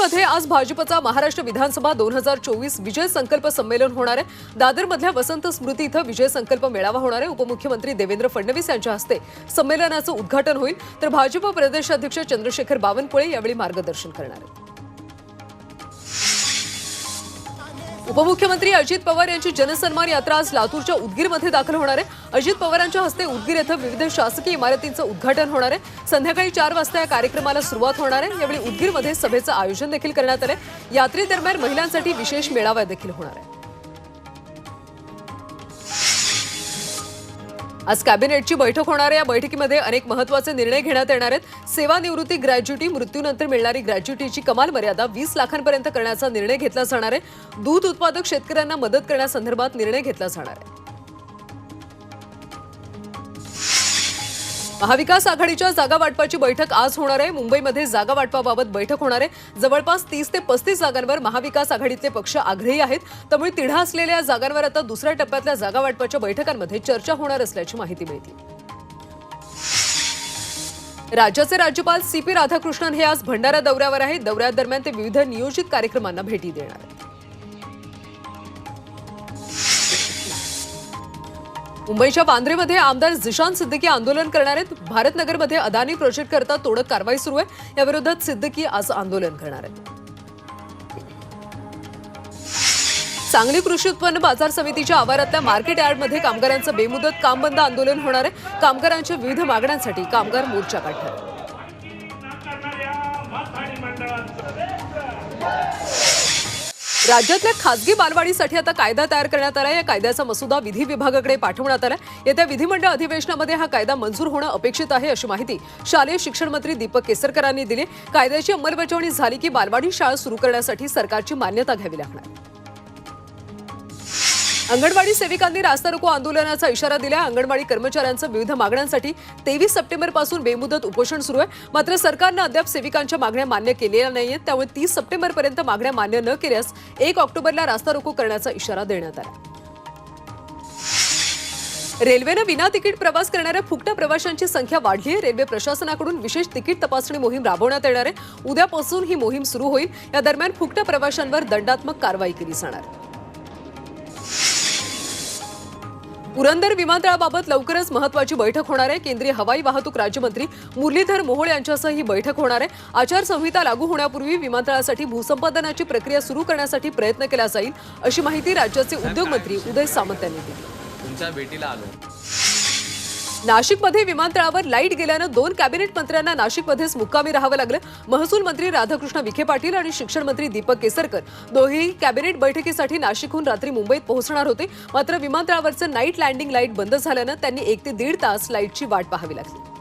मुंबईमध्ये आज भाजपचा महाराष्ट्र विधानसभा 2024 विजय संकल्प संमेलन होणार आहे। दादरमधल्या वसंत स्मृती इथं विजय संकल्प मेळावा होणार आहे। उपमुख्यमंत्री देवेंद्र फडणवीस यांच्या हस्ते संमेलनाचं उद्घाटन होईल, तर भाजप प्रदेशाध्यक्ष चंद्रशेखर बावनकुळे यावेळी मार्गदर्शन करणार आहेत। उपमुख्यमंत्री अजित पवार यांची जनसन्मान यात्रा आज लातूरच्या उदगीरमध्ये दाखल होणार आहे। अजित पवारांच्या हस्ते उदगीर येथे विविध शासकीय इमारतींचं उद्घाटन होणार आहे। संध्याकाळी 4 वाजता या कार्यक्रमाला सुरुवात होणार आहे। यावेळी उदगीरमध्ये सभेचं आयोजन देखील करण्यात आलं आहे। यात्रेदरम्यान महिलांसाठी विशेष मेळावा देखील होणार आहे। आज कॅबिनेटची बैठक होणार आहे। या बैठकीमध्ये अनेक महत्त्वाचे निर्णय घेण्यात येणार आहेत। सेवानिवृत्ती ग्रॅज्युटी, मृत्यूनंतर मिळणारी ग्रॅज्युटीची कमाल मर्यादा 20 लाखांपर्यंत करण्याचा निर्णय घेतला जाणार आहे। दूध उत्पादक शेतकऱ्यांना मदत करण्यासंदर्भात निर्णय घेतला जाणार आहे। महाविकास आघाडीच्या जागा वाटपाची बैठक आज होणार आहे। मुंबईमध्ये जागा वाटपाबाबत बैठक होणार आहे। जवळपास 30 ते 35 जागांवर महाविकास आघाडीतले पक्ष आग्रही आहेत, त्यामुळे तिढा असलेल्या जागांवर आता दुसऱ्या टप्प्यातल्या जागा वाटपाच्या बैठकांमध्ये चर्चा होणार असल्याची माहिती मिळते। राज्याचे राज्यपाल CP राधाकृष्णन हे आज भंडारा दौऱ्यावर आहेत। दौऱ्यादरम्यान ते विविध नियोजित कार्यक्रमांना भेटी देणार आहेत। मुंबईच्या वांद्रेमध्ये आमदार जिशान सिद्दीकी आंदोलन करणार आहेत। भारतनगरमध्ये अदानी प्रोजेक्ट करता तोडक कारवाई सुरू आहे। या विरोधात सिद्दीकी आज आंदोलन करणार आहेत। सांगली कृषी उत्पन्न बाजार समितीच्या आवारातल्या मार्केट यार्डमध्ये कामगारांचं बेमुदत काम बंद आंदोलन होणार आहे। कामगारांच्या विविध मागण्यांसाठी कामगार मोर्चा काढणार आहेत। राज्यातल्या खासगी बालवाडीसाठी आता कायदा तयार करण्यात आला आहे। या कायद्याचा मसुदा विधी विभागाकडे पाठवण्यात आला आहे। येत्या विधिमंडळ अधिवेशनामध्ये हा कायदा मंजूर होणं अपेक्षित आहे, अशी माहिती शालेय शिक्षण मंत्री दीपक केसरकरांनी दिली। कायद्याची अंमलबजावणी झाली की बालवाडी शाळा सुरू करण्यासाठी सरकारची मान्यता घ्यावी लागणार। अंगणवाडी सेविकांनी रास्ता रोको आंदोलनाचा इशारा दिला। अंगणवाडी कर्मचाऱ्यांचं विविध मागण्यांसाठी 23 सप्टेंबरपासून बेमुदत उपोषण सुरू आहे। मात्र सरकारनं अद्याप सेविकांच्या मागण्या मान्य केलेल्या नाहीयेत, त्यामुळे 30 सप्टेंबरपर्यंत मागण्या मान्य न केल्यास 1 ऑक्टोबरला रास्ता रोको करण्याचा इशारा देण्यात आला। रेल्वेनं विना तिकीट प्रवास करणाऱ्या फुकट्या प्रवाशांची संख्या वाढली आहे। रेल्वे प्रशासनाकडून विशेष तिकीट तपासणी मोहीम राबवण्यात येणार आहे। उद्यापासून ही मोहीम सुरू होईल। या दरम्यान फुकट्या प्रवाशांवर दंडात्मक कारवाई केली जाणार आहे। पुरंदर विमानतळाबाबत लवकरच महत्त्वाची बैठक होणार आहे। केंद्रीय हवाई वाहतूक राज्यमंत्री मुरलीधर मोहोळ यांच्यासह ही बैठक होणार आहे। आचारसंहिता लागू होण्यापूर्वी विमानतळासाठी भूसंपादनाची प्रक्रिया सुरू करण्यासाठी प्रयत्न केला जाईल, अशी माहिती राज्याचे उद्योग मंत्री उदय सामंत यांनी दिली। तुमच्या भेटीला आलो। नाशिकमध्ये विमानतळावर लाईट गेल्यानं 2 कॅबिनेट मंत्र्यांना नाशिकमध्येच मुक्कामी राहावं लागलं। महसूल मंत्री राधाकृष्ण विखे पाटील आणि शिक्षण मंत्री दीपक केसरकर दोघेही कॅबिनेट बैठकीसाठी नाशिकहून रात्री मुंबईत पोहोचणार होते। मात्र विमानतळावरचं नाईट लँडिंग लाईट बंद झाल्यानं त्यांनी 1 ते 1.5 तास लाईटची वाट पाहावी लागली।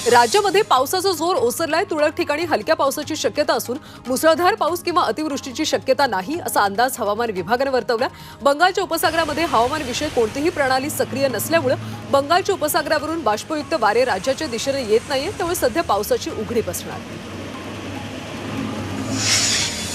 राज्यामध्ये पावसाचा जोर ओसरलाय। तुरळक ठिकाणी हलक्या पावसाची शक्यता असून मुसळधार पाऊस किंवा अतिवृष्टीची शक्यता नाही, असा अंदाज हवामान विभागाने वर्तवला। बंगालच्या उपसागरामध्ये हवामानविषयक कोणतीही प्रणाली सक्रिय नसल्यामुळे बंगालच्या उपसागरावरून बाष्पयुक्त वारे राज्याच्या दिशेने येत नाहीये, त्यामुळे सध्या पावसाची उघडीप असणार।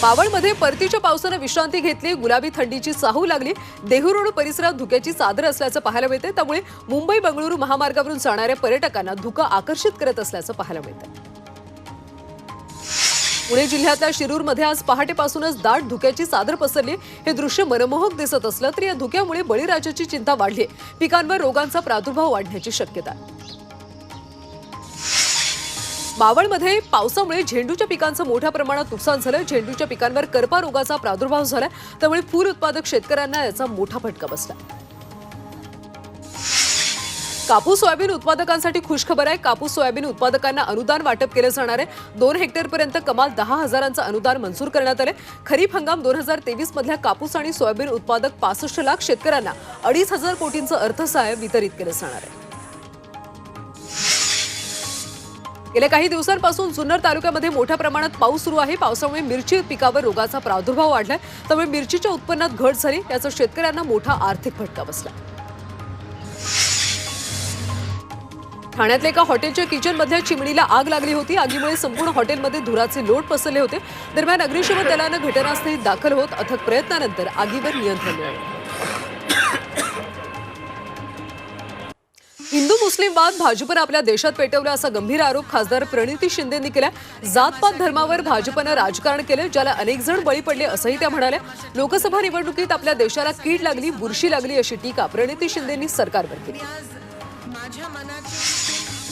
पावळमध्ये परतीच्या पावसानं विश्रांती घेतली। गुलाबी थंडीची चाहूल लागली। देहू रोड परिसरात धुक्याची चादर असल्याचं पाहायला मिळते, त्यामुळे मुंबई बंगळुरू महामार्गावरून जाणाऱ्या पर्यटकांना धुकं आकर्षित करत असल्याचं पाहायला मिळतं। पुणे जिल्ह्यातल्या शिरूरमध्ये आज पहाटेपासूनच दाट धुक्याची चादर पसरली। हे दृश्य मनमोहक दिसत असलं तरी या धुक्यामुळे बळीराजाची चिंता वाढली आहे। पिकांवर रोगांचा प्रादुर्भाव वाढण्याची शक्यता आहे। मावळमध्ये पावसामुळे झेंडूच्या पिकांचं मोठ्या प्रमाणात नुकसान झालं। झेंडूच्या पिकांवर करपा रोगाचा प्रादुर्भाव झाला, त्यामुळे फूल उत्पादक शेतकऱ्यांना याचा मोठा फटका बसला। कापूस सोयाबीन उत्पादकांसाठी खुशखबर आहे। कापूस सोयाबीन उत्पादकांना अनुदान वाटप केलं जाणार आहे। 2 हेक्टरपर्यंत कमाल 10,000चं अनुदान मंजूर करण्यात आले। खरीप हंगाम 2023 मधल्या कापूस आणि सोयाबीन उत्पादक 65 लाख शेतकऱ्यांना 2,500 कोटींचं अर्थसहाय्य वितरित केलं जाणार आहे। गेल्या काही दिवसांपासून जुन्नर तालुक्यामध्ये मोठ्या प्रमाणात पाऊस सुरू आहे। पावसामुळे मिरची पिकावर रोगाचा प्रादुर्भाव वाढलाय, त्यामुळे मिरचीच्या उत्पन्नात घट झाली। याचा शेतकऱ्यांना मोठा आर्थिक फटका बसला। ठाण्यातल्या एका हॉटेलच्या किचनमधल्या चिमणीला आग लागली होती। आगीमुळे संपूर्ण हॉटेलमध्ये धुराचे लोट पसरले होते। दरम्यान अग्निशमन दलानं घटनास्थळी दाखल होत अथक प्रयत्नानंतर आगीवर नियंत्रण मिळवलं। हिंदू मुस्लिम वाद भाजपनं आपल्या देशात पेटवला असा गंभीर आरोप खासदार प्रणिती शिंदेंनी केला। जातपात धर्मावर भाजपनं राजकारण केलं, ज्याला अनेक जण बळी पडले असंही त्या म्हणाल्या। लोकसभा निवडणुकीत आपल्या देशाला कीड लागली, बुरशी लागली अशी टीका प्रणिती शिंदेंनी सरकारवर केली।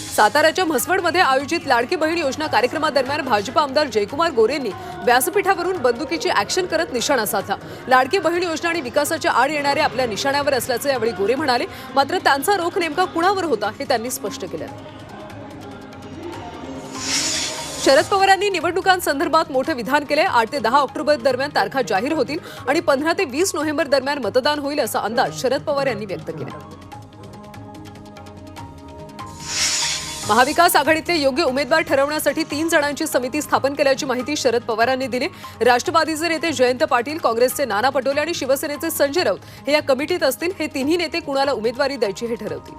साताऱ्याच्या म्हसवडमध्ये आयोजित लाडकी बहीण योजना कार्यक्रमादरम्यान भाजप आमदार जयकुमार गोरेंनी व्यासपीठावरून बंदुकीची ॲक्शन करत निशाणा साधला। लाडकी बहीण योजना आणि विकासाच्या आड येणारे आपल्या निशाण्यावर असल्याचं यावेळी गोरे म्हणाले। मात्र त्यांचा रोख नेमका कुणावर होता हे त्यांनी स्पष्ट केलं। शरद पवारांनी निवडणुकांसंदर्भात मोठे विधान केले। 8 ते 10 ऑक्टोबर दरम्यान तारखा जाहीर होतील आणि 15 ते 20 नोव्हेंबर दरम्यान मतदान होईल असा अंदाज शरद पवार यांनी व्यक्त केला। महाविकास आघाडीतले योग्य उमेदवार ठरवण्यासाठी 3 जणांची समिती स्थापन केल्याची माहिती शरद पवारांनी दिली। राष्ट्रवादीचे नेते जयंत पाटील, काँग्रेसचे नाना पटोले आणि शिवसेनेचे संजय राऊत हे या कमिटीत असतील। हे तिन्ही नेते कुणाला उमेदवारी द्यायची हे ठरवतील।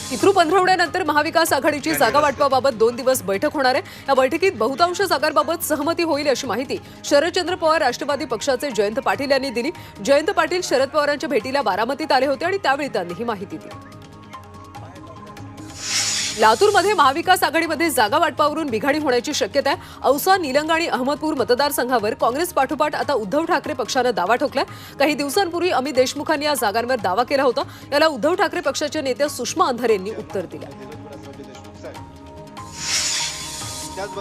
पितृ पंधरवड्यानंतर महाविकास आघाडीची जागा वाटपाबाबत 2 दिवस बैठक होणार आहे। या बैठकीत बहुतांश जागांबाबत सहमती होईल अशी माहिती शरदचंद्र पवार राष्ट्रवादी पक्षाचे जयंत पाटील यांनी दिली। जयंत पाटील शरद पवारांच्या भेटीला बारामतीत आले होते आणि त्यावेळी त्यांनी ही माहिती दिली। लातूरमध्ये महाविकास आघाडीमध्ये जागा वाटपावरून बिघाडी होण्याची शक्यता आहे। औसा, निलंगा आणि अहमदपूर मतदारसंघावर काँग्रेस पाठोपाठ आता उद्धव ठाकरे पक्षानं दावा ठोकलाय। काही दिवसांपूर्वी अमित देशमुखांनी या जागांवर दावा केला होता। याला उद्धव ठाकरे पक्षाच्या नेत्या सुषमा अंधारे यांनी उत्तर दिलं।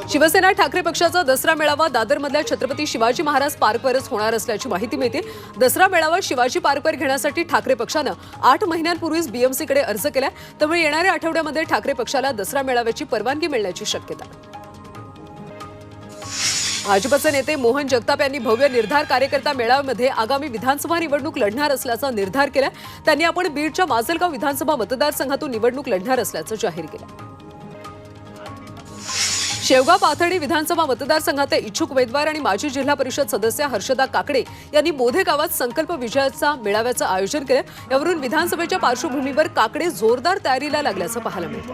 शिवसेना ठाकरे पक्षाचा दसरा मेळावा दादरमधल्या छत्रपती शिवाजी महाराज पार्कवरच होणार असल्याची माहिती मिळते। दसरा मेळावा शिवाजी पार्कवर घेण्यासाठी ठाकरे पक्षानं 8 महिन्यांपूर्वीच बीएमसीकडे अर्ज केलाय। त्यामुळे येणाऱ्या आठवड्यामध्ये ठाकरे पक्षाला दसरा मेळाव्याची परवानगी मिळण्याची शक्यता आहे। भाजपचे नेते मोहन जगताप यांनी भव्य निर्धार कार्यकर्ता मेळाव्यामध्ये आगामी विधानसभा निवडणूक लढणार असल्याचा निर्धार केला। त्यांनी आपण बीडच्या माजलगाव विधानसभा मतदारसंघातून निवडणूक लढणार असल्याचं जाहीर केलं। शेवगाव पाथर्डी विधानसभा मतदारसंघाचे इच्छुक उमेदवार आणि माजी जिल्हा परिषद सदस्य हर्षदा काकडे यांनी बोधे गावात संकल्प विजयाचा मेळाव्याचं आयोजन केलं। यावरून विधानसभेच्या पार्श्वभूमीवर काकडे जोरदार तयारीला लागल्याचं पाहायला मिळतं।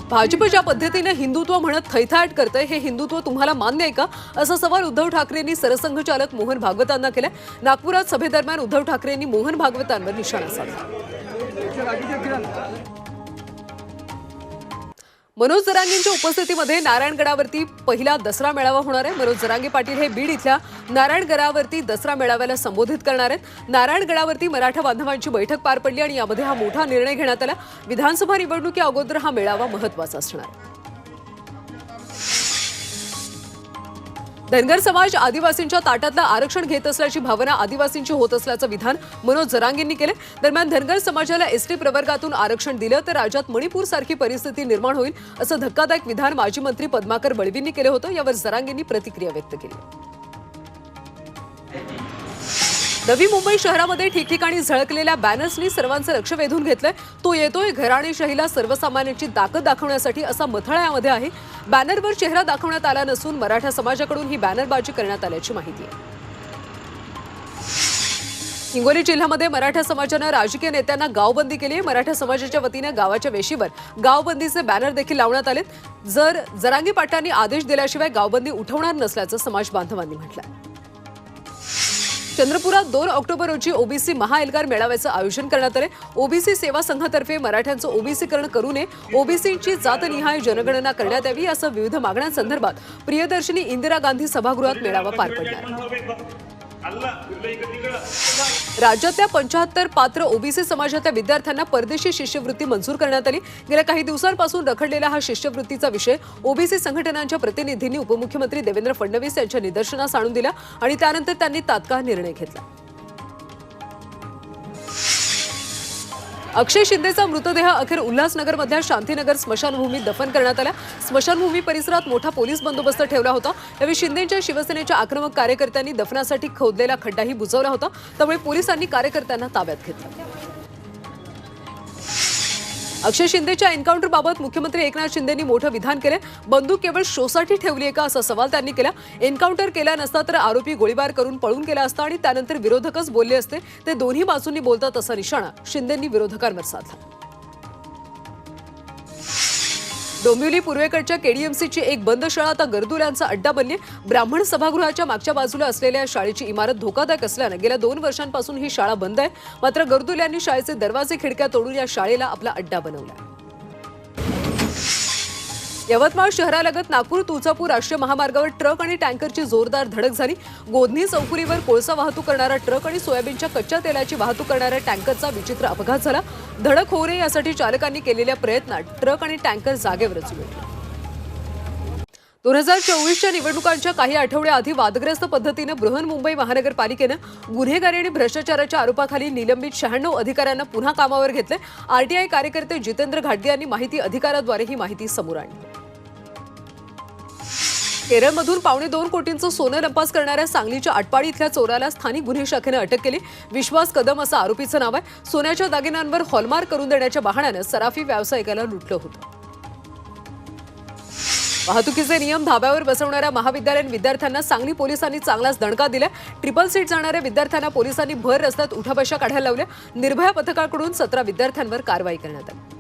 भाजप ज्या पद्धतीने हिंदुत्व म्हणत थैथाट करतंय, हे हिंदुत्व तुम्हाला मान्य आहे का, असा सवाल उद्धव ठाकरेंनी सरसंघचालक मोहन भागवतांना केला। नागपुरात सभेदरम्यान उद्धव ठाकरेंनी मोहन भागवतांवर निशाणा साधला। मनोज जरांगेंच्या उपस्थितीमध्ये नारायणगडावरती पहिला दसरा मेळावा होणार आहे। मनोज जरांगे पाटील हे बीड इथल्या नारायणगडावरती दसरा मेळाव्याला संबोधित करणार आहेत। नारायणगडावरती मराठा बांधवांची बैठक पार पडली आणि यामध्ये हा मोठा निर्णय घेण्यात आला। विधानसभा निवडणुकी अगोदर हा मेळावा महत्त्वाचा असणार आहे। धनगर समाज आदिवासींच्या ताटातलं आरक्षण घेत असल्याची भावना आदिवासींची होत असल्याचं विधान मनोज जरांगेंनी केलं। दरम्यान धनगर समाजाला एसटी प्रवर्गातून आरक्षण दिलं तर राज्यात मणिपूर सारखी परिस्थिती निर्माण होईल असं धक्कादायक विधान माजी मंत्री पद्माकर बळवींनी केलं होतं। यावर जरांगेंनी प्रतिक्रिया व्यक्त केली। नवी मुंबई शहरामध्ये ठिकठिकाणी झळकलेल्या बॅनर्सनी सर्वांचं लक्ष वेधून घेतलंय। तो येतोय घराणेशाहीला सर्वसामान्यांची ताकद दाखवण्यासाठी असा मथळा यामध्ये आहे। बॅनरवर चेहरा दाखवण्यात आला नसून मराठा समाजाकडून ही बॅनरबाजी करण्यात आल्याची माहिती आहे। हिंगोली जिल्ह्यामध्ये मराठा समाजानं राजकीय नेत्यांना गावबंदी केली आहे। मराठा समाजाच्या वतीने गावाच्या वेशीवर गावबंदीचे बॅनर देखील लावण्यात आलेत। जर जरांगे पाटलांनी आदेश दिल्याशिवाय गावबंदी उठवणार नसल्याचं समाज बांधवांनी म्हटलंय। चंद्रपुरात 2 ऑक्टोबर रोजी ओबीसी महाएल्गार मेळाव्याचं आयोजन करण्यात आले। ओबीसी सेवा संघातर्फे मराठ्यांचं ओबीसीकरण करू नये, ओबीसींची जातनिहाय जनगणना करण्यात यावी असं विविध मागण्यांसंदर्भात प्रियदर्शनी इंदिरा गांधी सभागृहात मेळावा पार पडणार। राज्यातल्या 75 पात्र ओबीसी समाजातल्या विद्यार्थ्यांना परदेशी शिष्यवृत्ती मंजूर करण्यात आली। गेल्या काही दिवसांपासून रखडलेला हा शिष्यवृत्तीचा विषय ओबीसी संघटनांच्या प्रतिनिधींनी उपमुख्यमंत्री देवेंद्र फडणवीस यांच्या निदर्शनास आणून दिला आणि त्यानंतर त्यांनी तात्काळ निर्णय घेतला। अक्षय शिंदेचा मृतदेह अखेर उल्हासनगरमधल्या शांतीनगर स्मशानभूमीत दफन करण्यात आला। स्मशानभूमी परिसरात मोठा पोलीस बंदोबस्त ठेवला होता। यावेळी शिंदेच्या शिवसेनेच्या आक्रमक कार्यकर्त्यांनी दफनासाठी खोदलेला खड्डाही बुजवला होता। त्यामुळे पोलिसांनी कार्यकर्त्यांना ताब्यात घेतलं। अक्षय शिंदेच्या एन्काउंटरबाबत मुख्यमंत्री एकनाथ शिंदेंनी मोठं विधान केलं। बंदूक केवळ शोसाठी ठेवली आहे का असा सवाल त्यांनी केला। एन्काउंटर केला नसता तर आरोपी गोळीबार करून पळून गेला असता आणि त्यानंतर विरोधकच बोलले असते। ते दोन्ही बाजूंनी बोलतात असा निशाणा शिंदेंनी विरोधकांवर साधला। डोंबिवली पूर्वेकडच्या केडीएमसीची एक बंद शाळा आता गर्दुल्यांचा अड्डा बनली. ब्राह्मण सभागृहाच्या मागच्या बाजूला असलेल्या या शाळेची इमारत धोकादायक असल्यानं गेल्या 2 वर्षांपासून ही शाळा बंद आहे. मात्र गर्दुल्यांनी शाळेचे दरवाजे खिडक्या तोडून या शाळेला आपला अड्डा बनवला. यवतमाळ शहरालगत नागपूर तुळजापूर राष्ट्रीय महामार्गावर ट्रक आणि टँकरची जोरदार धडक झाली. गोधनी चौफुलीवर कोळसा वाहतूक करणारा ट्रक आणि सोयाबीनच्या कच्च्या तेलाची वाहतूक करणाऱ्या टँकरचा विचित्र अपघात झाला. धडक होऊ नये यासाठी चालकांनी केलेल्या प्रयत्नात ट्रक आणि टँकर जागेवरच उलटले. 2024च्या निवडणुकांच्या काही आठवड्याआधी वादग्रस्त पद्धतीनं बृहन्मुंबई महानगरपालिकेनं गुन्हेगारी आणि भ्रष्टाचाराच्या आरोपाखाली निलंबित 96 अधिकाऱ्यांना पुन्हा कामावर घेतले. आरटीआय कार्यकर्ते जितेंद्र घाटगे यांनी माहिती अधिकाराद्वारे ही माहिती समोर आणली. केरळमधून 2.25 कोटींचं सोनं लंपास करणाऱ्या सांगलीच्या आटपाडी इथल्या चोराला स्थानिक गुन्हे शाखेनं अटक केली. विश्वास कदम असं आरोपीचं नाव आहे. सोन्याच्या दागिन्यांवर हॉलमार्क करून देण्याच्या बहाण्यानं सराफी व्यावसायिकाला लुटलं होतं. वाहतुकीचे नियम धाब्यावर बसवणाऱ्या महाविद्यालयीन विद्यार्थ्यांना सांगली पोलिसांनी चांगलाच दणका दिला. ट्रिपल सीट जाणाऱ्या विद्यार्थ्यांना पोलिसांनी भर रस्त्यात उठाबशा काढायला लावल्या. निर्भया पथकाकडून 17 विद्यार्थ्यांवर कारवाई करण्यात आली.